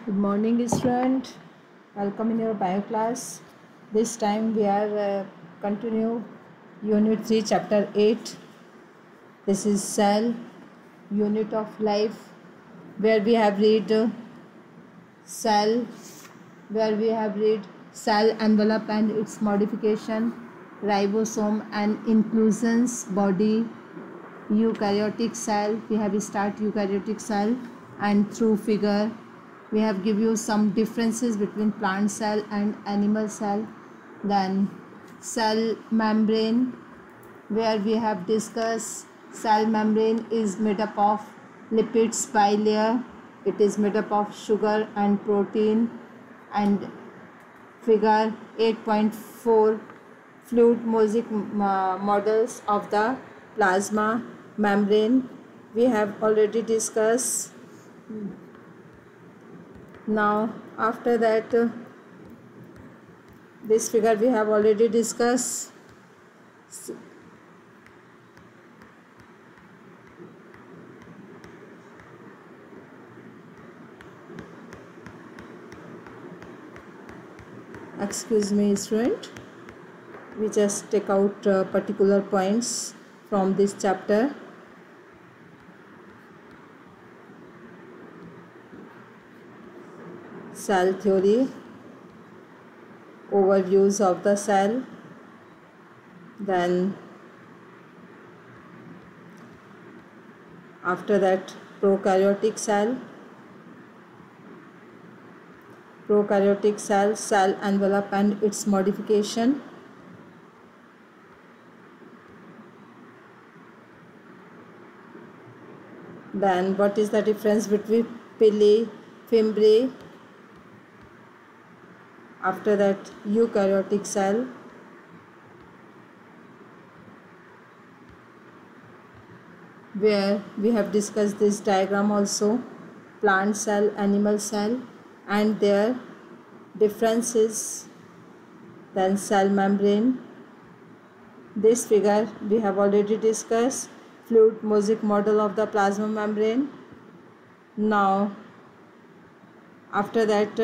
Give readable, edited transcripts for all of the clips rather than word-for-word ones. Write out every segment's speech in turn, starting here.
Good morning, student. Welcome in your bio class. This time we are continue Unit 3, Chapter 8. This is cell, unit of life, where we have read cell, cell envelope and its modification, ribosome and inclusions, body, eukaryotic cell. We have start eukaryotic cell, and through figure we have give you some differences between plant cell and animal cell. Then cell membrane, where we have discussed cell membrane is made up of lipids bilayer. It is made up of sugar and protein. And figure 8.4 fluid mosaic models of the plasma membrane we have already discussed. Now after that, this figure we have already discussed. Excuse me, student. We just take out particular points from this chapter. Cell theory, overviews of the cell, then after that prokaryotic cell, cell envelope and its modification, then what is the difference between pili, fimbriae, after that eukaryotic cell, where we have discussed this diagram also, plant cell, animal cell and their differences, then cell membrane. This figure we have already discussed, fluid mosaic model of the plasma membrane. Now after that,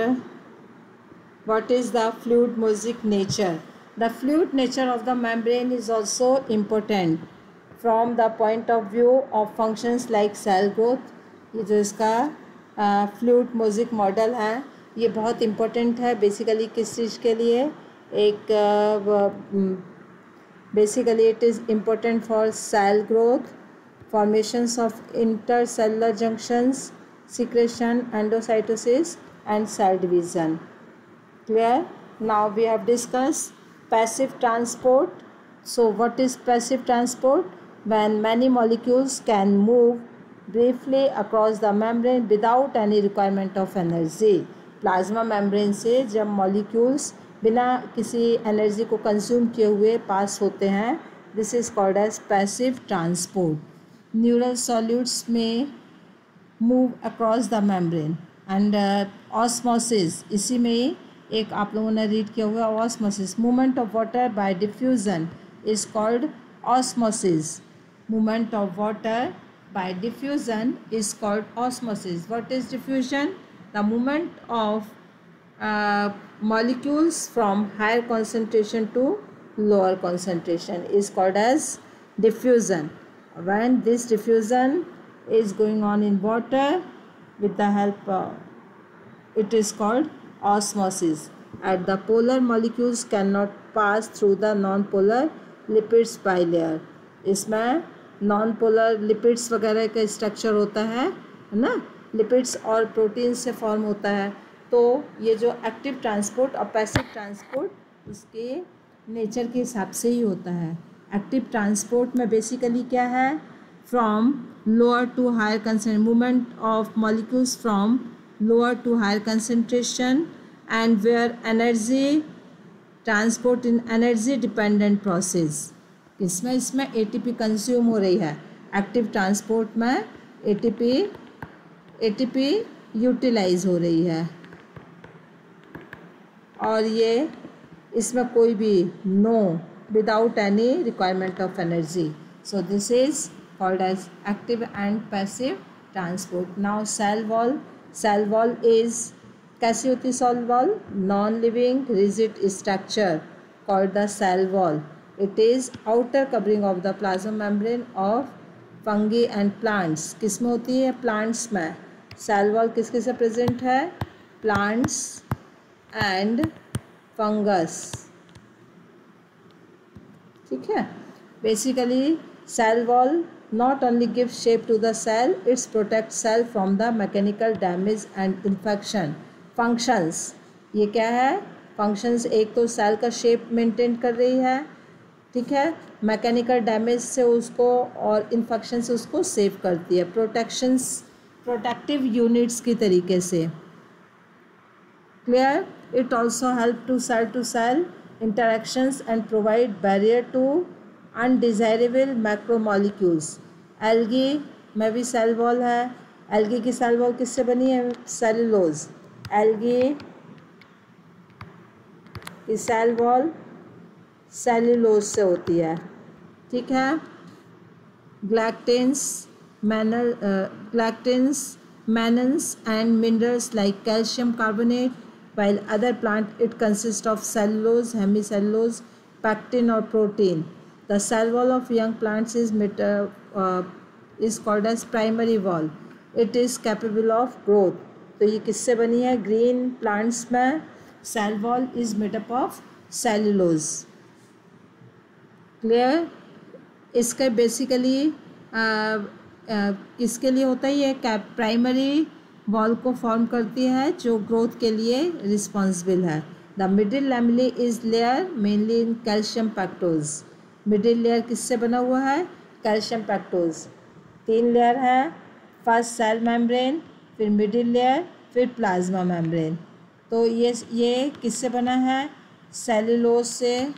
what is the fluid mosaic nature? The fluid nature of the membrane is also important from the point of view of functions like cell growth. ये जो इसका fluid mosaic model है, ये बहुत important है basically किस चीज़ के लिए, एक basically it is important for cell growth, formations of intercellular junctions, secretion, endocytosis and cell division. Clear? Now we have discussed passive transport. So what is passive transport? When many molecules can move briefly across the membrane without any requirement of energy. Plasma membrane से जब molecules बिना किसी energy को consume किए हुए पास होते हैं, this is called as passive transport. Neutral solutes में move across the membrane and osmosis, इसी में एक आप लोगों ने रीड किया हुआ osmosis, movement of water by diffusion is called osmosis. Movement of water by diffusion is called osmosis. What is diffusion? The movement of molecules from higher concentration to lower concentration is called as diffusion. When this diffusion is going on in water with the help it is called osmosis. At the polar molecules cannot pass through the non-polar lipids bilayer. इसमें non-polar lipids वगैरह का structure होता है ना, lipids और protein से form होता है. तो ये जो एक्टिव ट्रांसपोर्ट और पैसिव ट्रांसपोर्ट इसके नेचर के हिसाब से ही होता है. एक्टिव ट्रांसपोर्ट में बेसिकली क्या है, from lower to higher concentration, movement of molecules from lower to higher concentration and where energy transport in energy dependent process. इसमें एटीपी कंज्यूम हो रही है. एक्टिव ट्रांसपोर्ट में एटीपी यूटिलाइज हो रही है और ये इसमें कोई भी no without any requirement of energy. So this is called as active and passive transport. Now cell wall is कैसी होती है cell wall? Non living rigid structure called the cell wall. It is outer covering of the plasma membrane of fungi and plants. किस में होती है? Plants में. Cell wall किस किस से प्रेजेंट है? Plants and fungus. ठीक है. Basically cell wall not only gives shape to the cell, it protects cell from the mechanical damage and infection. functions, ये क्या है? functions एक तो सेल का शेप मेंटेन कर रही है, ठीक है, मैकेनिकल डैमेज से उसको और इन्फेक्शन से उसको सेव करती है, प्रोटेक्टिव यूनिट्स की तरीके से. Clear. It also help to cell interactions and provide barrier to undesirable macromolecules. Algae में भी सेल वॉल है. एल्गी की सेल वॉल किससे बनी है? सेलुलोज. एल्गी की सेल वॉल सेलुलोज से होती है. ठीक है. ग्लैक्टिन्स, mannans and minerals like calcium carbonate, while other plant it consists of cellulose, hemicellulose, pectin or protein. The cell wall of young plants is called as primary wall. It is capable of growth. तो ये किससे बनी है? Green plants में cell wall is made up of cellulose. Clear. इसका basically किसके लिए होता है? ये प्राइमरी वॉल को फॉर्म करती है जो ग्रोथ के लिए रिस्पॉन्सिबल है. The middle lamellae is layer mainly in calcium पैक्टोज. Middle layer किससे बना हुआ है? कैल्शियम पैक्टोज. 3 लेयर हैं. फर्स्ट सेल मेम्ब्रेन, फिर मिडिल लेयर, फिर प्लाज्मा मेम्ब्रेन. तो ये किससे बना है? सेलुलोज से.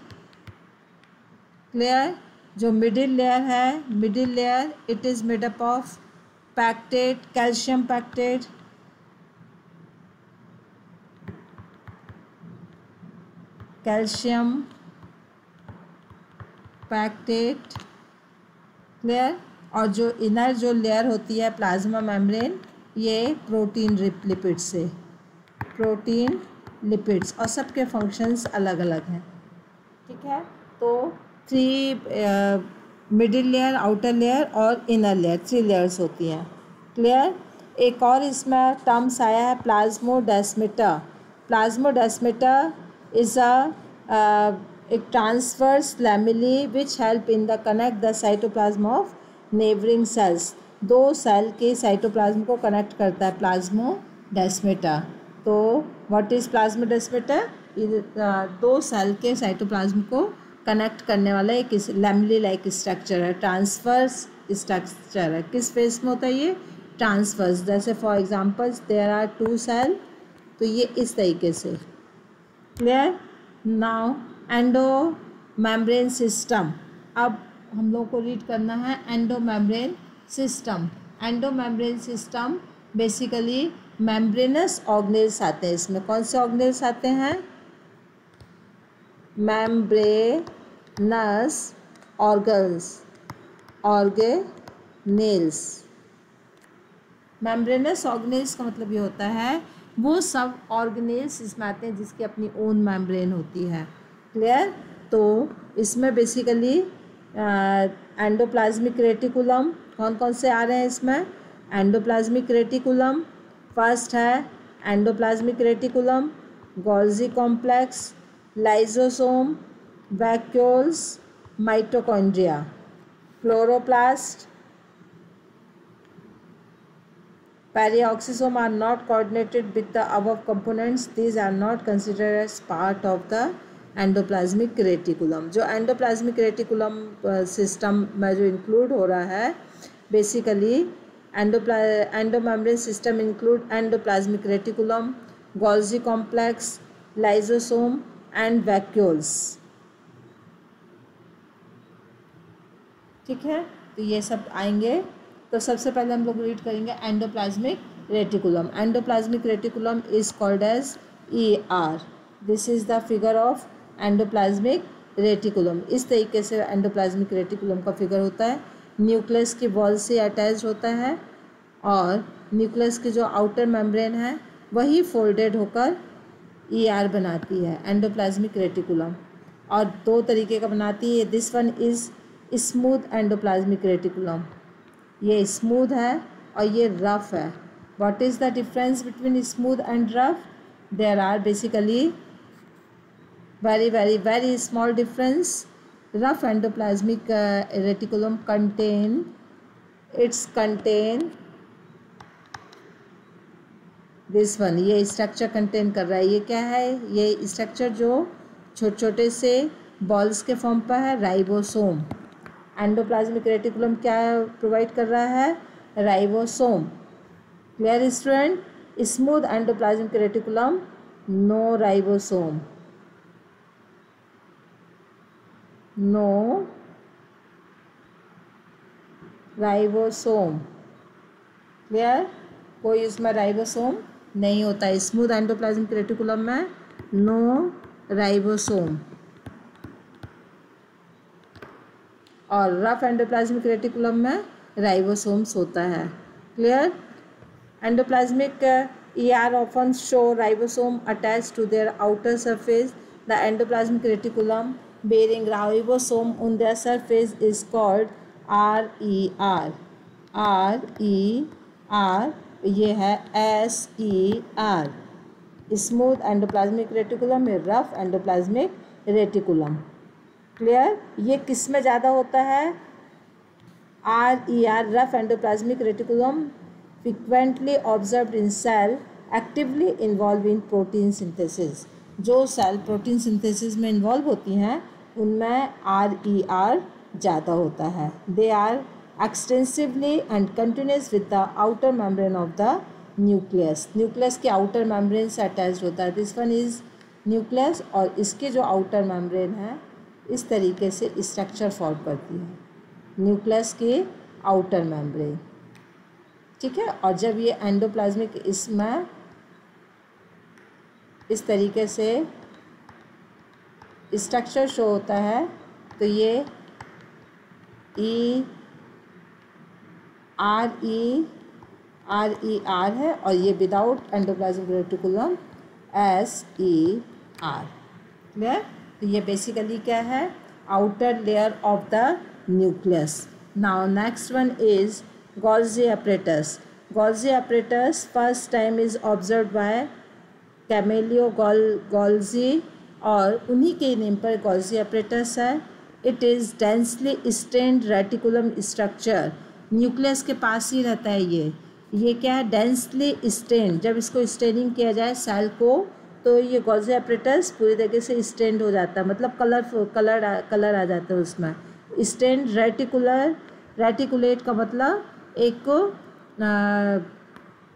क्लियर. जो मिडिल लेयर है, middle layer it is made up of pectate, calcium pectate, calcium pectate. Clear. और जो इनर जो लेयर होती है प्लाज्मा मेम्ब्रेन, ये प्रोटीन लिपिड से, प्रोटीन लिपिड्स, और सबके फंक्शंस अलग अलग हैं. ठीक है. तो 3 मिडिल लेयर, आउटर लेयर और इनर लेयर, 3 लेयर्स होती हैं. क्लियर. एक और इसमें टर्म्स आया है प्लाज्मोडेस्माटा. प्लाज्मोडेस्माटा इज़ एक transverse lamellae which help in the connect the cytoplasm of neighbouring cells. 2 cell के साइटोप्लाज्म को कनेक्ट करता है प्लाज्मोडेस्माटा. तो व्हाट इज़ प्लाज्मोडेस्माटा? 2 सेल के साइटोप्लाज्म को कनेक्ट करने वाला एक लैमेली लाइक स्ट्रक्चर है, ट्रांसवर्स स्ट्रक्चर है. किस फेस में होता है ये? ट्रांसवर्स. जैसे for examples there are 2 cell, तो ये इस तरीके से. क्लियर. Now endomembrane system. अब हम लोग को रीड करना है endomembrane system. Endomembrane system basically membranous organelles आते हैं इसमें. कौन से ऑर्गेनेल्स आते हैं? Membranes organelles. मेम्ब्रेनस ऑर्गेनेल्स का मतलब ये होता है वो सब ऑर्गेनेल्स इसमें आते हैं जिसकी अपनी ओन मेम्ब्रेन होती है. क्लियर. तो इसमें बेसिकली एंडोप्लाज्मिक रेटिकुलम, कौन कौन से आ रहे हैं इसमें? एंडोप्लाज्मिक रेटिकुलम फर्स्ट है. Endoplasmic reticulum, Golgi complex, lysosome, vacuoles, mitochondria, chloroplast. Perioxysome are not coordinated with the above components. These are not considered as part of the endoplasmic reticulum. जो endoplasmic reticulum system में जो include हो रहा है basically endomembrane system include endoplasmic reticulum, Golgi complex, lysosome and vacuoles. ठीक है. तो ये सब आएंगे. तो सबसे पहले हम लोग रीड करेंगे endoplasmic reticulum. Endoplasmic reticulum is called as ER. This is the figure of endoplasmic reticulum. इस तरीके से एंडोप्लाज्मिक रेटिकुलम का फिगर होता है. न्यूक्लियस की वॉल से अटैच होता है और न्यूक्लियस की जो आउटर मेम्ब्रेन है वही फोल्डेड होकर ER बनाती है, एंडोप्लाज्मिक रेटिकुलम। और दो तरीके का बनाती है। This one is smooth endoplasmic reticulum, ये स्मूथ है और ये रफ है। What is the difference between smooth and rough? There are basically very small difference. Rough endoplasmic reticulum contain this one, ये स्ट्रक्चर कंटेन कर रहा है। ये क्या है? ये स्ट्रक्चर जो छोटे छोटे से बॉल्स के फॉर्म पर है, राइबोसोम। एंडोप्लाज्मिक रेटिकुलम क्या प्रोवाइड कर रहा है? Ribosome. Clear student? Smooth endoplasmic reticulum, no ribosome, no ribosome. Clear? कोई इसमें राइबोसोम नहीं होता है। स्मूथ एंडोप्लाज्मिक रेटिकुलम में नो राइबोसोम, और रफ एंडोप्लाज्मिक रेटिकुलम में राइबोसोम्स होता है। Clear? Endoplasmic ER often show ribosome attached to their outer surface. The endoplasmic reticulum bearing ribosome on their surface is called RER. RER, ये है SER, smooth endoplasmic reticulum, ये rough endoplasmic reticulum. Clear? ये किस में ज़्यादा होता है? RER, rough endoplasmic reticulum, frequently observed in cell actively involved in protein synthesis. जो सेल प्रोटीन सिंथेसिस में इन्वॉल्व होती हैं उनमें RER ज़्यादा होता है। They are extensively and continuous with the outer membrane of the nucleus. Nucleus के outer membrane से अटैच्ड होता है। दिस वन इज़ न्यूक्लियस, और इसके जो आउटर मेम्ब्रेन है इस तरीके से स्ट्रक्चर फॉर्म करती है, न्यूक्लियस के आउटर मेम्ब्रेन। ठीक है? और जब ये एंडोप्लाज्मिक इसमें इस तरीके से स्ट्रक्चर शो होता है तो ये RER है, और ये without endoplasmic reticulum SER। Clear? तो ये बेसिकली क्या है? Outer layer of the nucleus. Now next one is Golgi apparatus. Golgi apparatus first time is observed by Camillo Golgi, और उन्हीं के नेम पर Golgi apparatus है। It is densely stained reticulum structure. Nucleus के पास ही रहता है ये क्या है? Densely stained. जब इसको स्टेनिंग किया जाए सेल को तो ये Golgi apparatus पूरी तरीके से स्टेन्ड हो जाता है, मतलब कलर आ जाता है उसमें। स्टेन्ड रेटिकुलेट का मतलब एक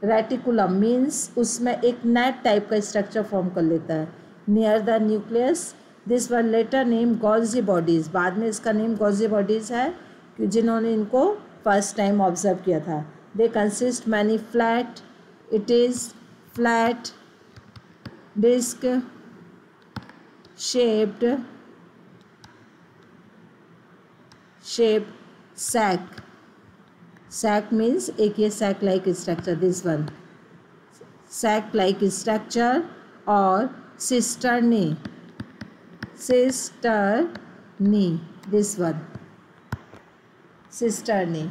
रेटिकुलम मीन्स उसमें एक नेट टाइप का स्ट्रक्चर फॉर्म कर लेता है near the nucleus. This one later name Golgi bodies, बाद में इसका नेम Golgi बॉडीज़ है कि जिन्होंने इनको फर्स्ट टाइम ऑब्जर्व किया था। They consist many flat, it is flat disc shaped sac means एक ये sac like structure, this one sac like structure, और cisternae, this one cisternae।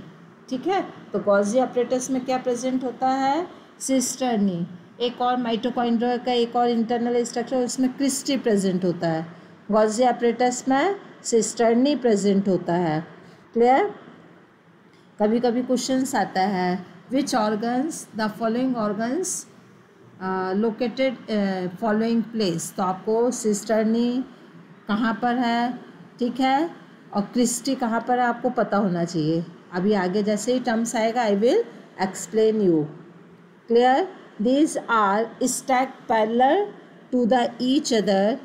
ठीक है? तो Golgi apparatus में क्या प्रेजेंट होता है? cisternae। एक और माइटोकॉन्ड्रिया का एक और इंटरनल स्ट्रक्चर, उसमें क्रिस्टी प्रेजेंट होता है। Golgi apparatus में cisternae प्रेजेंट होता है। क्लियर? कभी कभी क्वेश्चंस आता है which organs the following organs located following place. तो आपको सिस्टर्नी कहाँ पर है, ठीक है, और क्रिस्टी कहाँ पर है आपको पता होना चाहिए। अभी आगे जैसे ही टर्म्स आएगा I will explain you. Clear? These are stacked parallel to the each other,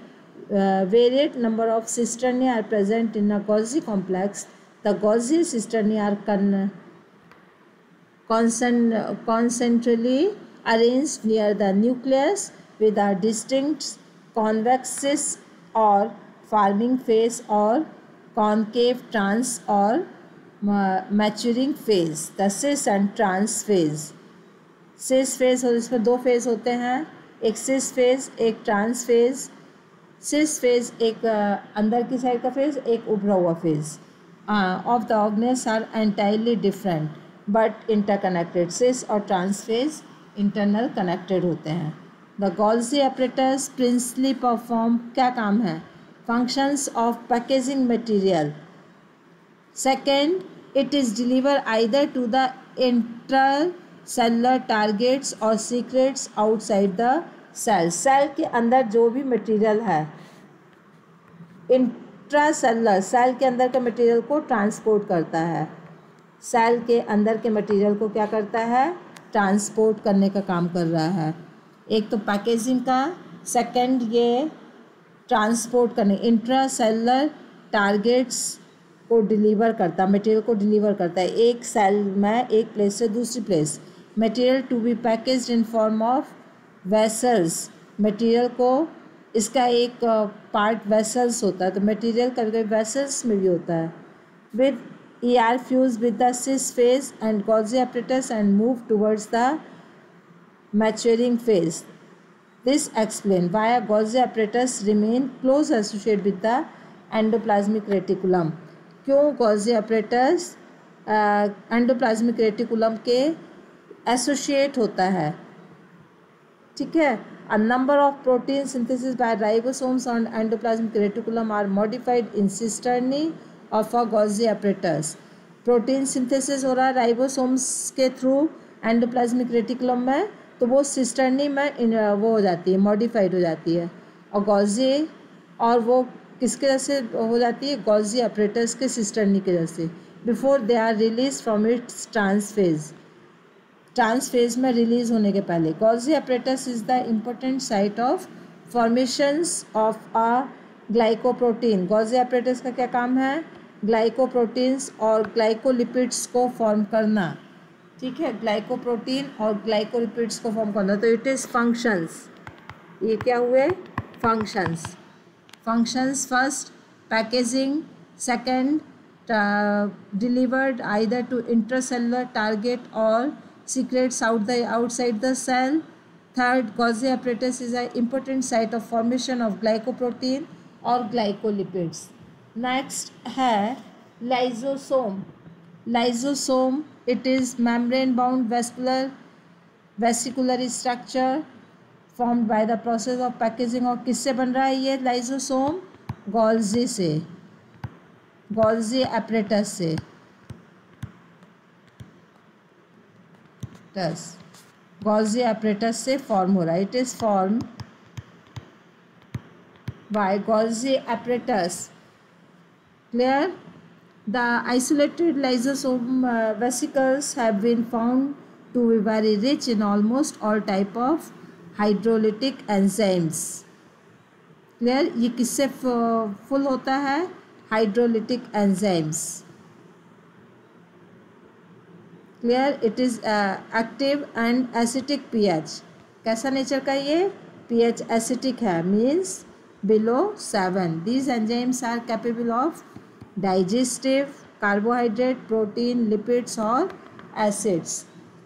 varied number of cisternae are present in a Golgi complex. The Golgi cisternae are concentrically arranged near the nucleus with a distinct convex or forming phase or concave trans or maturing phase, the cis and trans phase. Cis phase और इसमें दो phase होते हैं, एक cis phase एक trans phase. Cis phase एक अंदर की साइड का फेज, एक उभरा हुआ phase of the organelles are entirely different but interconnected. Cis और ट्रांस फेज इंटरनल कनेक्टेड होते हैं। The Golgi apparatus principally perform क्या काम है? Functions of packaging material. Second, it is deliver either to the intercellular targets or secrets outside the cell. Cell के अंदर जो भी मटेरियल है, इंट्रासेलुलर सेल के अंदर के मटेरियल को ट्रांसपोर्ट करता है। सेल के अंदर के मटेरियल को क्या करता है? ट्रांसपोर्ट करने का काम कर रहा है। एक तो पैकेजिंग का, सेकंड ये ट्रांसपोर्ट करने, इंट्रासेलुलर टारगेट्स को डिलीवर करता है, मटेरियल को डिलीवर करता है एक सेल में एक प्लेस से दूसरी place. Material to be packaged in form of vesicles. Material को, इसका एक पार्ट वेसल्स होता है, तो मटेरियल कभी कभी वेसल्स में भी होता है। With ER fused with the cis phase and Golgi apparatus and move towards the maturing phase. This explains why Golgi apparatus remain close associated with the endoplasmic reticulum. क्यों Golgi apparatus एंडोप्लाज्मिक रेटिकुलम के associate होता है? ठीक है। A number of protein synthesis by ribosomes on endoplasmic reticulum are modified in cisternae of a Golgi apparatus। Protein synthesis हो रहा है ribosomes के थ्रू एंडोप्लाज्मिक रेटिकुलम में, तो वो सिस्टर्नी में वो हो जाती है, मॉडिफाइड हो जाती है। और गोल्जी, और वो किसके वजह से हो जाती है? गोल्जी apparatus के सिस्टर्नी के वजह से। Before they are release from its trans face, trans face में रिलीज होने के पहले। Golgi apparatus is the important site of formations of a glycoprotein. Golgi apparatus का क्या काम है? ग्लाइकोप्रोटीन्स और ग्लाइकोलिपिड्स को फॉर्म करना। ठीक है, ग्लाइकोप्रोटीन और ग्लाइकोलिपिड्स को फॉर्म करना। तो इट इज़ फंक्शंस, ये क्या हुए? Functions. Functions first packaging, second delivered either to intracellular target और secretes outside the cell. Third, Golgi apparatus is an important site of formation of glycoprotein और glycolipids. Next है lysosome. Lysosome, it is membrane bound vesicular structure formed by the process of packaging। और किससे बन रहा है ये lysosome? Golgi से, Golgi apparatus से। गोल्जी apparatus से फॉर्म हो रहा है। It is form by Golgi apparatus। Clear? The isolated lysosome vesicles have been found to be very rich in almost all type of hydrolytic enzymes. Clear? ये किससे full होता है? Hydrolytic enzymes. Clear? It is active and acidic pH। कैसा nature का ये? pH acidic है, means below 7. These enzymes are capable of digestive, carbohydrate, protein, lipids or acids.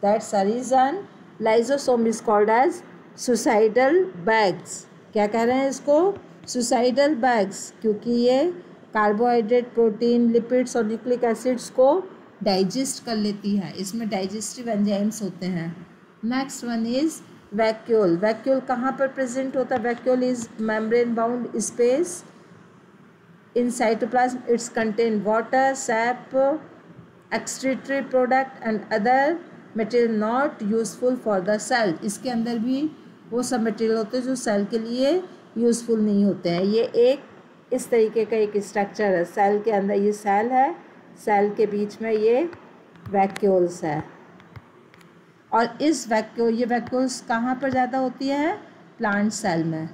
That's the reason lysosome is called as suicidal bags। क्या कह रहे हैं इसको? suicidal bags, क्योंकि ये कार्बोहाइड्रेट, प्रोटीन, लिपिड्स और न्यूक्लिक एसिड्स को डाइजेस्ट कर लेती है। इसमें डाइजेस्टिव एंजाइम्स होते हैं। Next one is vacuole. Vacuole कहाँ पर प्रेजेंट होता है? Vacuole is membrane bound space in cytoplasm. It's contain water, sap, excretory product and other material not useful for the cell। इसके अंदर भी वो सब मटेरियल होते हैं जो सेल के लिए यूज़फुल नहीं होते हैं। ये एक इस तरीके का एक स्ट्रक्चर है। सेल के अंदर ये सेल है, सेल के बीच में ये वैक्यूल्स है। और इस ये वैक्यूल्स कहाँ पर ज़्यादा होती है? प्लांट सेल में।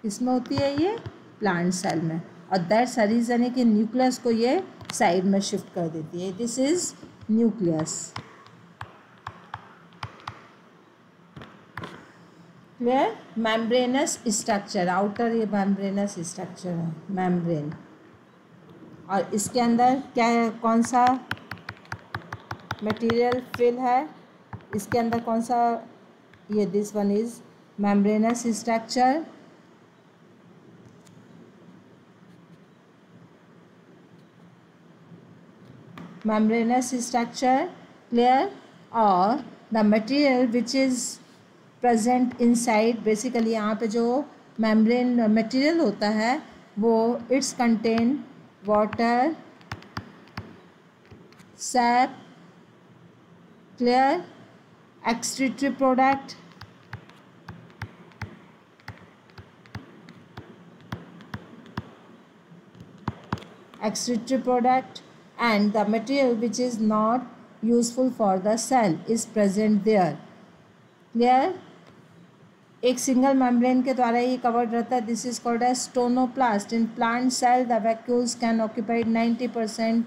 इसमें होती है ये प्लांट सेल में। और दैट्स रीज़न है कि न्यूक्लियस को ये साइड में शिफ्ट कर देती है। This is nucleus. Clear? Membranous structure, outer ये मेम्ब्रेनस स्ट्रक्चर है, मेम्ब्रेन। और इसके अंदर क्या है? कौन सा मटेरियल फिल है? इसके अंदर कौन सा, ये this one is membranous structure, membranous structure, clear, or the material which is present inside, basically यहाँ पे जो membrane material होता है वो it's contain water, sap, clear, excretory product, and the material which is not useful for the cell is present there. Clear? एक single membrane के द्वारा ये कवर्ड रहता है. This is called as tonoplast. In plant cell the vacuoles can occupied 90%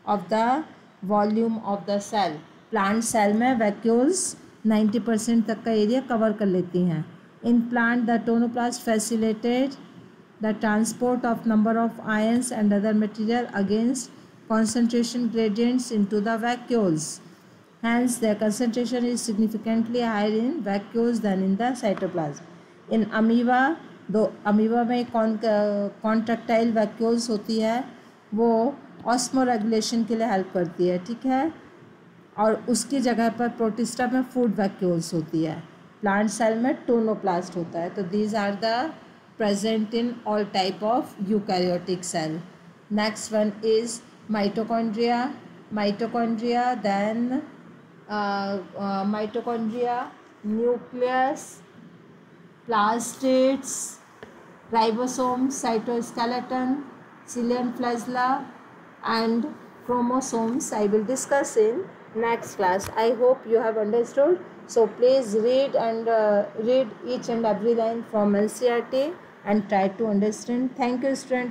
of the volume of the cell. Plant cell में vacuoles 90% तक का area cover कर लेती हैं. In plant the tonoplast facilitate the transport of number of ions and other material against concentration gradients into the vacuoles. Hence, their concentration is significantly higher in vacuoles than in the cytoplasm. In amoeba, दो amoeba में contractile vacuoles होती है, वो osmoregulation के लिए help करती है, ठीक है. और उसकी जगह पर प्रोटिस्टा में फूड वैक्यूल्स होती है. प्लांट सेल में टोनोप्लास्ट होता है. तो these are the present in all type of eukaryotic cell. Next one is mitochondria. Then mitochondria, nucleus, plastids, ribosome, cytoskeleton, cilium flagella, and chromosomes I will discuss in next class. I hope you have understood. So please read each and every line from NCERT and try to understand. Thank you, student.